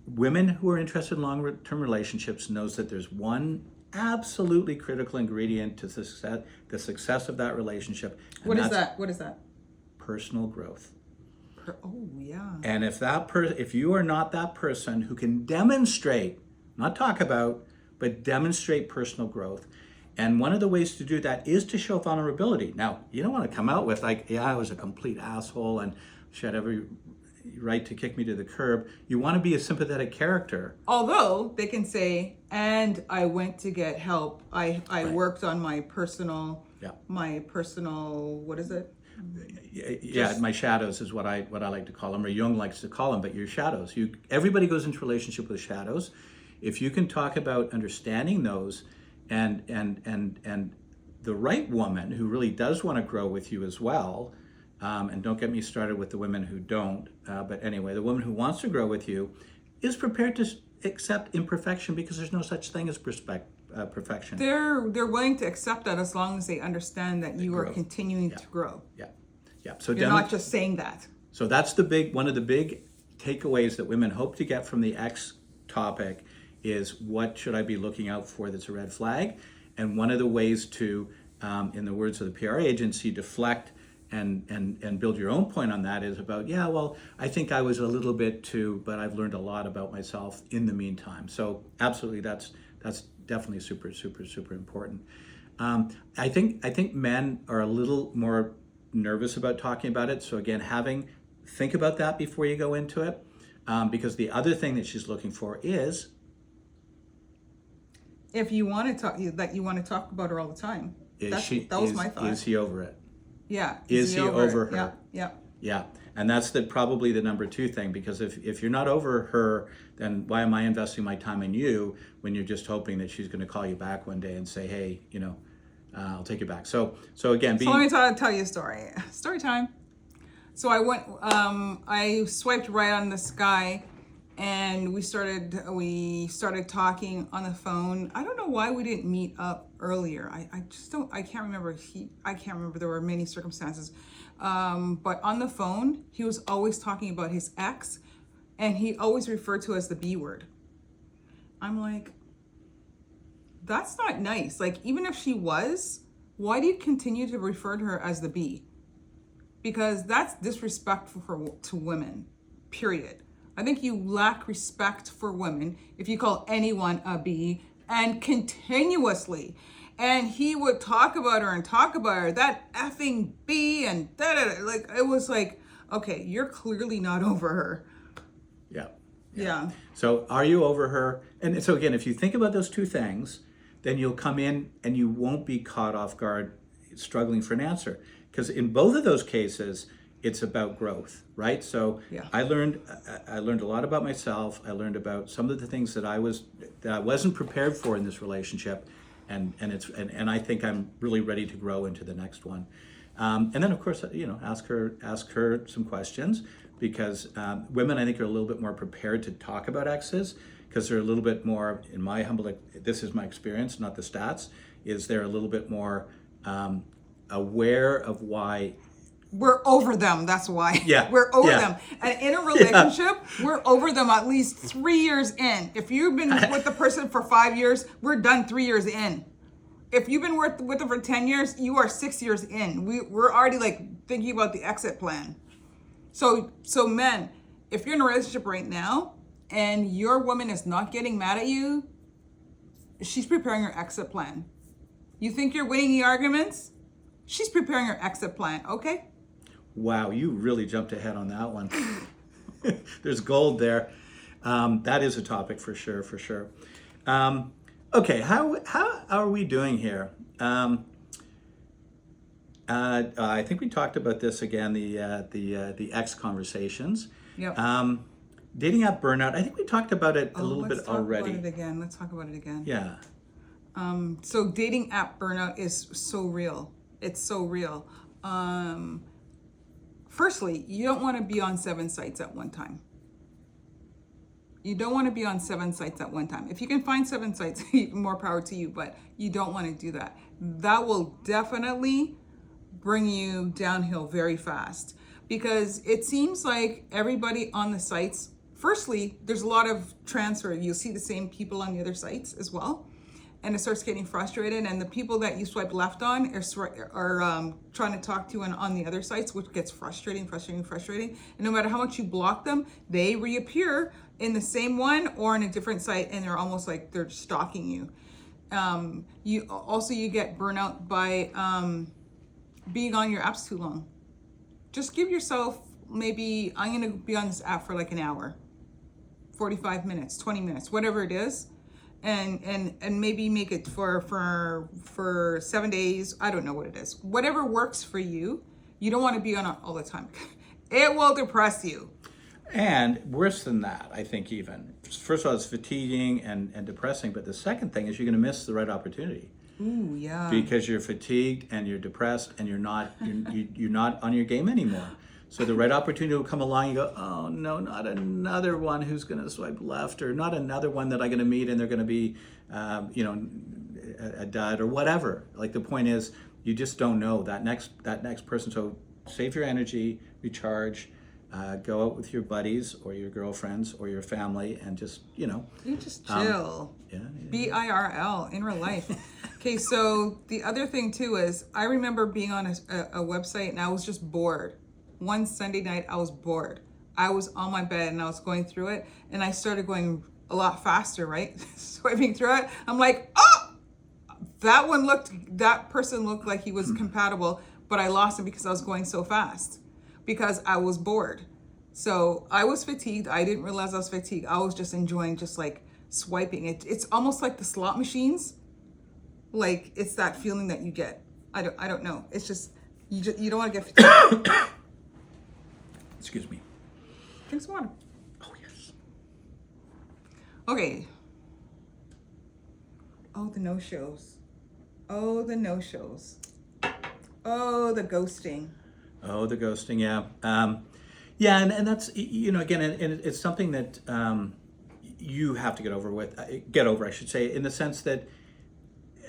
Women who are interested in long-term relationships knows that there's one absolutely critical ingredient to the success of that relationship. What is that? What is that? Personal growth. Oh, yeah. And if you are not that person who can demonstrate, not talk about, but demonstrate personal growth. And one of the ways to do that is to show vulnerability. Now, you don't want to come out with like, yeah, I was a complete asshole and she had every right to kick me to the curb. You want to be a sympathetic character. Although they can say, and I went to get help. I Right. worked on my personal, Yeah. what is it? Yeah, my shadows is what I like to call them, or Jung likes to call them, but your shadows. Everybody goes into relationship with shadows. If you can talk about understanding those, and the right woman who really does want to grow with you as well, and don't get me started with the women who don't, but anyway, the woman who wants to grow with you is prepared to accept imperfection, because there's no such thing as perfection. They're willing to accept that as long as they understand that you are growth. continuing Yeah. to grow. Yeah. So You're not just saying that. So that's one of the big takeaways that women hope to get from the X topic is, what should I be looking out for that's a red flag? And one of the ways to, in the words of the PR agency, deflect and build your own point on that is about, yeah, well, I think I was a little bit too, but I've learned a lot about myself in the meantime. So absolutely, that's definitely super, super, super important. I think men are a little more nervous about talking about it. So again, think about that before you go into it, because the other thing that she's looking for is, If you want to talk, that you want to talk about her all the time. That was my thought. Is he over it? Yeah. Is he over her? Yeah. Yeah. Yeah, and that's probably the number two thing, because if you're not over her, then why am I investing my time in you when you're just hoping that she's going to call you back one day and say, hey, I'll take you back. So again, let me tell you a story. Story time. So I swiped right on this guy, and we started talking on the phone. I don't know why we didn't meet up earlier. I can't remember. I can't remember. There were many circumstances. But on the phone, he was always talking about his ex, and he always referred to as the B word. I'm like, that's not nice. Like, even if she was, why do you continue to refer to her as the B? Because that's disrespectful to women, period. I think you lack respect for women if you call anyone a B, and continuously. And he would talk about her, that effing B, and da-da-da. Like, it was like, okay, you're clearly not over her. Yeah. So are you over her? And so again, if you think about those two things, then you'll come in and you won't be caught off guard struggling for an answer. Because in both of those cases, it's about growth, right? So Yeah. I learned a lot about myself. I learned about some of the things that I wasn't prepared for in this relationship, and I think I'm really ready to grow into the next one. And then, of course, ask her some questions, because women, I think, are a little bit more prepared to talk about exes, because they're a little bit more, in my humble, this is my experience, not the stats, is they're a little bit more aware of why. We're over them. That's why. Yeah. We're over Yeah. them. And in a relationship, we're over them at least 3 years in. If you've been with the person for 5 years, we're done 3 years in. If you've been with them for 10 years, you are 6 years in. We're already like thinking about the exit plan. So men, if you're in a relationship right now and your woman is not getting mad at you, she's preparing her exit plan. You think you're winning the arguments? She's preparing her exit plan, okay? Wow, you really jumped ahead on that one. There's gold there. That is a topic for sure, for sure. Okay, how are we doing here? I think we talked about this again, the X conversations. Yep. Dating app burnout. I think we talked about it a little bit already. Let's talk about it again. Yeah. So dating app burnout is so real. It's so real. Firstly, you don't want to be on 7 sites at one time. You don't want to be on 7 sites at one time. If you can find 7 sites, more power to you, but you don't want to do that. That will definitely bring you downhill very fast, because it seems like everybody on the sites, firstly, there's a lot of transfer. You'll see the same people on the other sites as well. And it starts getting frustrated, and the people that you swipe left on are trying to talk to on the other sites, which gets frustrating. And no matter how much you block them, they reappear in the same one or in a different site, and they're almost like they're stalking you. You get burnout by being on your apps too long. Just give yourself, maybe I'm going to be on this app for like an hour, 45 minutes, 20 minutes, whatever it is. And maybe make it for 7 days. I don't know what it is. Whatever works for you. You don't want to be on it all the time. It will depress you. And worse than that, I think, even. First of all, it's fatiguing and depressing, but the second thing is you're going to miss the right opportunity. Ooh, yeah. Because you're fatigued and you're depressed and you're not on your game anymore. So the right opportunity will come along. You go, oh no, not another one who's going to swipe left, or not another one that I'm going to meet and they're going to be, a dud or whatever. Like, the point is, you just don't know that next person. So save your energy, recharge, go out with your buddies or your girlfriends or your family, and just You just chill. BIRL in real life. Okay, so the other thing too is, I remember being on a website and I was just bored. One Sunday night, I was bored. I was on my bed and I was going through it, and I started going a lot faster, right? Swiping through it. I'm like, oh, that person looked like he was compatible, but I lost him because I was going so fast, because I was bored. So I was fatigued. I didn't realize I was fatigued. I was just enjoying just like swiping. It's almost like the slot machines. Like, it's that feeling that you get. I don't know. It's just, you don't want to get fatigued. excuse me. Drink some water. Oh yes. Okay. Oh, the no-shows. Oh, the no-shows. Oh, the ghosting. Oh, the ghosting, yeah. Yeah, and that's, again, and it's something that you have to get over, I should say, in the sense that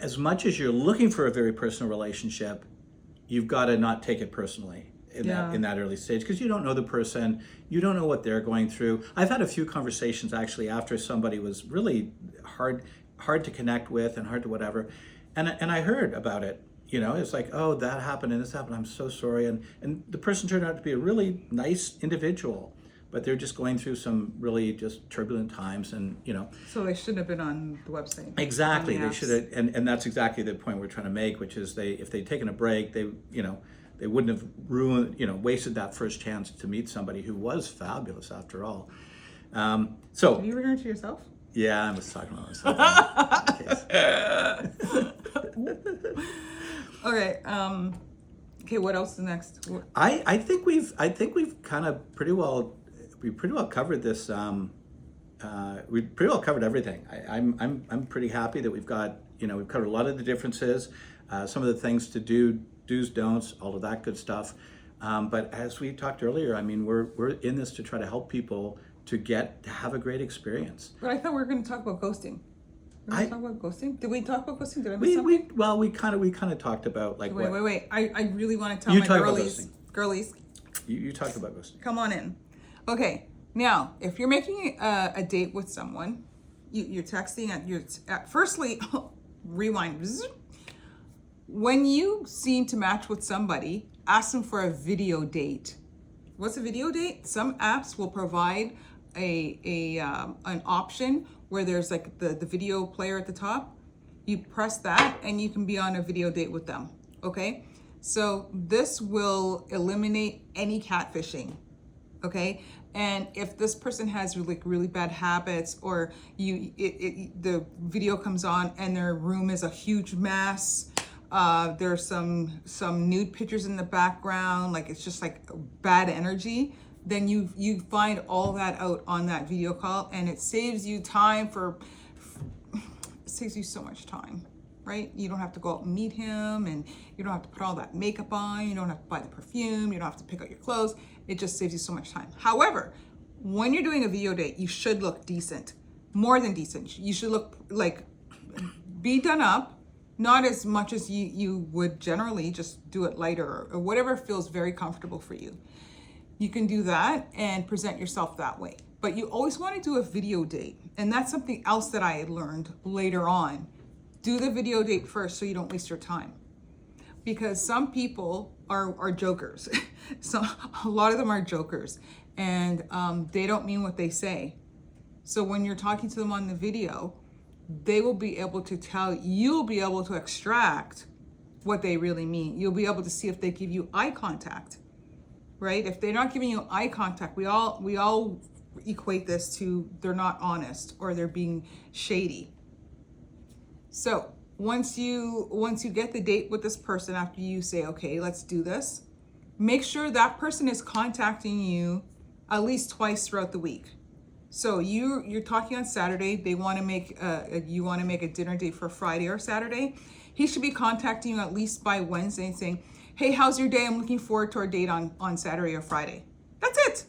as much as you're looking for a very personal relationship, you've got to not take it personally in that early stage, because you don't know the person, you don't know what they're going through. I've had a few conversations actually after somebody was really hard to connect with and hard to whatever, and I heard about it. It's like, oh, that happened and this happened, I'm so sorry, and the person turned out to be a really nice individual, but they're just going through some really just turbulent times, and So they shouldn't have been on the website. Exactly, they should have, and that's exactly the point we're trying to make, which is if they'd taken a break, they wouldn't have wasted that first chance to meet somebody who was fabulous after all. So Did you refer to yourself? Yeah, I was talking about myself. Okay. Okay. What else is next? I think we've kind of pretty well covered this. We've pretty well covered everything. I'm pretty happy that we've covered a lot of the differences, some of the things to do do's, don'ts, all of that good stuff. But as we talked earlier, I mean, we're in this to try to help people to have a great experience. But I thought we were going to talk about ghosting. We're going to talk about ghosting? Did we talk about ghosting? Did I miss something? We kind of talked about like Wait. I really want to tell You my talk about girlies, you talked about ghosting. come on in. Okay, now, if you're making a date with someone, you're texting, firstly, rewind. When you seem to match with somebody, ask them for a video date. What's a video date? Some apps will provide an option where there's like the video player at the top. You press that and you can be on a video date with them. Okay, so this will eliminate any catfishing. Okay, and if this person has really bad habits, or the video comes on and their room is a huge mess, there's some nude pictures in the background, like it's just like bad energy, then you find all that out on that video call, and it saves you so much time, right? You don't have to go out and meet him, and you don't have to put all that makeup on, you don't have to buy the perfume, you don't have to pick out your clothes. It just saves you so much time. However, when you're doing a video date, you should look decent, more than decent. You should look like, be done up, not as much as you would generally, just do it lighter or whatever feels very comfortable for you. You can do that and present yourself that way. But you always want to do a video date. And that's something else that I learned later on. Do the video date first so you don't waste your time. Because some people are jokers. So a lot of them are jokers, and they don't mean what they say. So when you're talking to them on the video, they will be able to you'll be able to extract what they really mean. You'll be able to see if they give you eye contact, right? If they're not giving you eye contact, we all equate this to they're not honest or they're being shady. So once you get the date with this person, after you say, okay, let's do this, make sure that person is contacting you at least twice throughout the week. So you're talking on Saturday, they want to make you want to make a dinner date for Friday or Saturday. He should be contacting you at least by Wednesday and saying, hey, how's your day? I'm looking forward to our date on Saturday or Friday. That's it.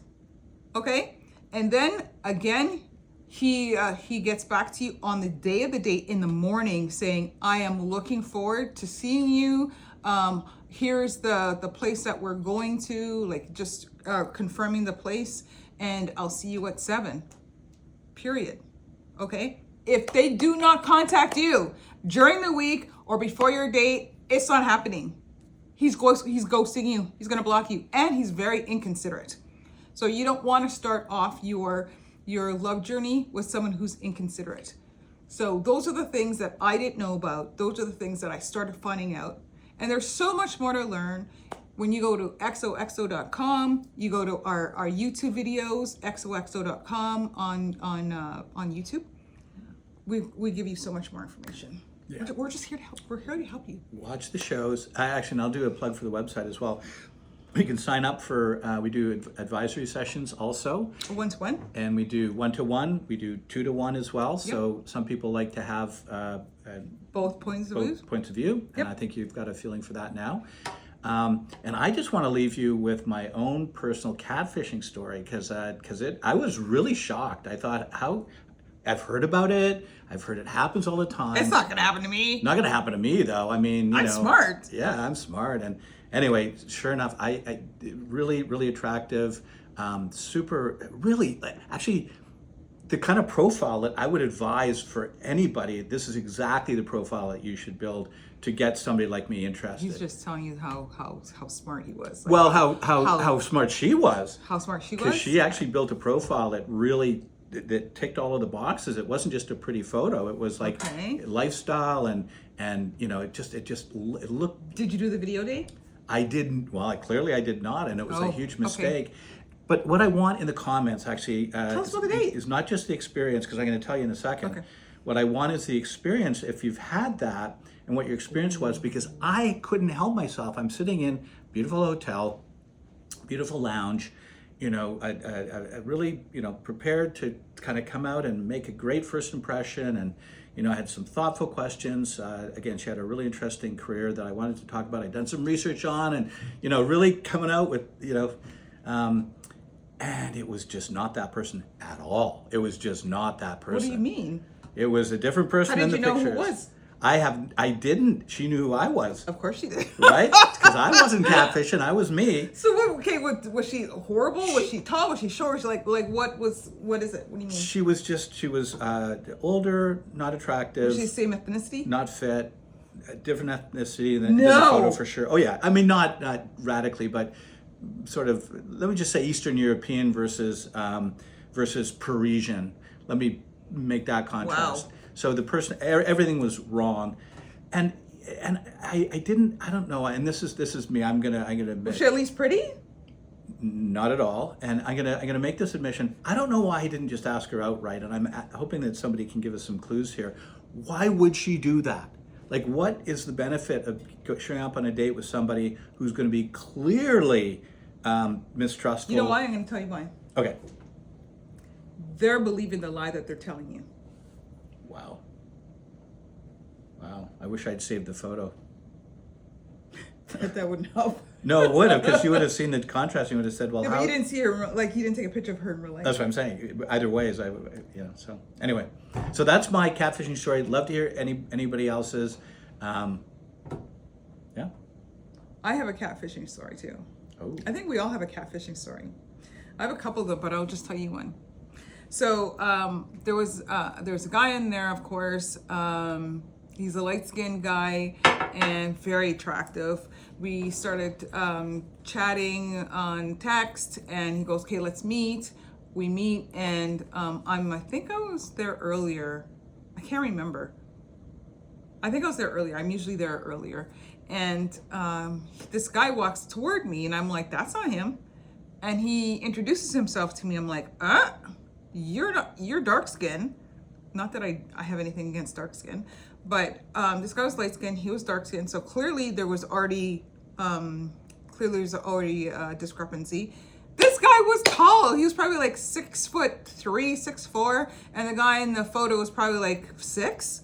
Okay? And then again, he gets back to you on the day of the date in the morning saying, I am looking forward to seeing you. Here's the place that we're going to, like just confirming the place, and I'll see you at 7, period. Okay? If they do not contact you during the week or before your date, it's not happening. He's ghosting you. He's going to block you, and he's very inconsiderate. So you don't want to start off your love journey with someone who's inconsiderate. So those are the things that I didn't know about. Those are the things that I started finding out. And there's so much more to learn. When you go to xoxo.com, you go to our YouTube videos, xoxo.com on YouTube. We give you so much more information. Yeah. We're just here to help. We're here to help you. Watch the shows. And I'll do a plug for the website as well. You can sign up for, we do advisory sessions also. One-to-one? And we do one-to-one. We do two-to-one as well. Yep. So some people like to have both points of view. Yep. And I think you've got a feeling for that now. And I just want to leave you with my own personal catfishing story because I was really shocked. I thought, I've heard about it. I've heard it happens all the time. It's not going to happen to me. Not going to happen to me though. I mean, I'm smart. Yeah, I'm smart. And anyway, sure enough, I really, really attractive, super, really, actually, the kind of profile that I would advise for anybody. This is exactly the profile that you should build to get somebody like me interested. He's just telling you how smart he was. Like, well, how smart she was. How smart she was. Because she actually built a profile that really that ticked all of the boxes. It wasn't just a pretty photo. It was like lifestyle and it looked. Did you do the video date? I didn't. Well, clearly I did not, and it was a huge mistake. Okay. But what I want in the comments actually tell us about the date. Is not just the experience, because I'm going to tell you in a second. Okay. What I want is the experience, if you've had that, and what your experience was, because I couldn't help myself. I'm sitting in a beautiful hotel, beautiful lounge, I really, prepared to kind of come out and make a great first impression, and, I had some thoughtful questions. Again, she had a really interesting career that I wanted to talk about. I'd done some research on, and really coming out with and it was just not that person at all. It was just not that person. What do you mean? It was a different person in the pictures. How did you know who it was? I didn't. She knew who I was. Of course she did. Right? Because I wasn't catfishing. I was me. So was she horrible? Was she tall? Was she short? Was she what is it? What do you mean? She was older, not attractive. Was she the same ethnicity? Not fit, a different ethnicity than the photo for sure. Oh yeah, I mean not radically, but sort of, let me just say Eastern European versus Parisian. Let me make that contrast. Wow. So the person, everything was wrong, and I don't know. And this is me. I'm gonna admit. Was she at least pretty? Not at all. And I'm gonna make this admission. I don't know why he didn't just ask her outright, and I'm hoping that somebody can give us some clues here. Why would she do that? Like, what is the benefit of showing up on a date with somebody who's going to be clearly mistrustful? You know why? I'm going to tell you why. Okay. They're believing the lie that they're telling you. Wow. I wish I'd saved the photo. If that wouldn't help. No, it would have, because you would have seen the contrast. You would have said, "Well, yeah, how?" But you didn't see her. You didn't take a picture of her in real life. That's what I'm saying. Either way, So anyway, so that's my catfishing story. Love to hear anybody else's. Yeah. I have a catfishing story too. Oh. I think we all have a catfishing story. I have a couple of them, but I'll just tell you one. So there was a guy in there, of course. He's a light-skinned guy and very attractive. We started chatting on text, and he goes, "Okay, let's meet." We meet, and I think I was there earlier. I can't remember. I think I was there earlier. I'm usually there earlier. And this guy walks toward me, and I'm like, "That's not him." And he introduces himself to me. I'm like, you're dark skin. Not that I have anything against dark skin, but this guy was light skin. He was dark skin. So clearly there was already a discrepancy. This guy was tall. He was probably like 6'3", 6'4", and the guy in the photo was probably like 6.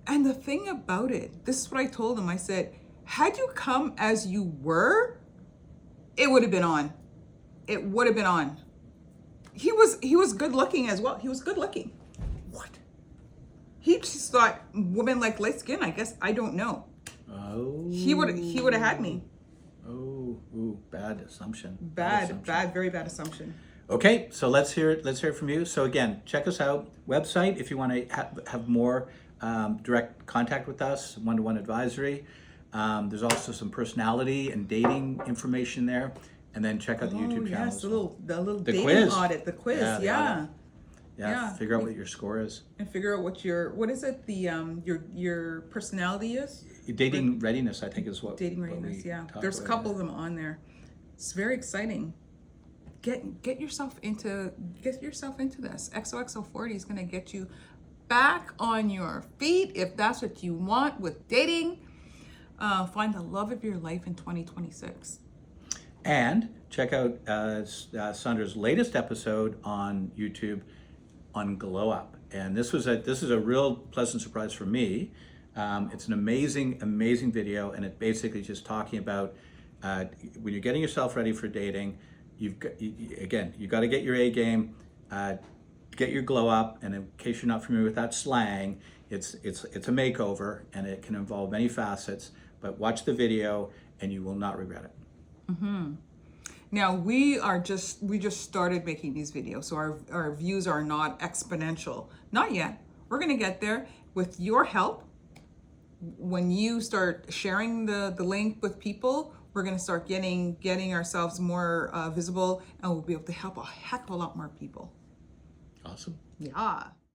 And the thing about it, this is what I told him. I said, had you come as you were, it would have been on. It would have been on. He was good looking as well. He was good looking. What? He just thought women like light skin, I guess. I don't know. Oh. He would have had me. Oh, bad assumption. Bad, very bad assumption. Okay, so let's hear it from you. So again, check us out. Website if you want to have more direct contact with us, one-to-one advisory. There's also some personality and dating information there. And then check out the YouTube channel. Yes, the little dating quiz. Audit, the quiz, yeah. Figure out what your score is. And figure out what your personality is. Dating readiness, I think, is what. Dating readiness, yeah. There's a couple of them on there. It's very exciting. Get yourself into this. XOXO40 is going to get you back on your feet if that's what you want with dating. Find the love of your life in 2026. And check out Sandra's latest episode on YouTube on Glow Up. And this is a real pleasant surprise for me. It's an amazing video, and it basically just talking about when you're getting yourself ready for dating, you've got to get your A game, get your glow up. And in case you're not familiar with that slang, it's a makeover, and it can involve many facets. But watch the video, and you will not regret it. Mm-hmm. Now we just started making these videos, so our views are not exponential. Not yet. We're gonna get there with your help. When you start sharing the link with people, we're gonna start getting ourselves more visible, and we'll be able to help a heck of a lot more people. Awesome. Yeah.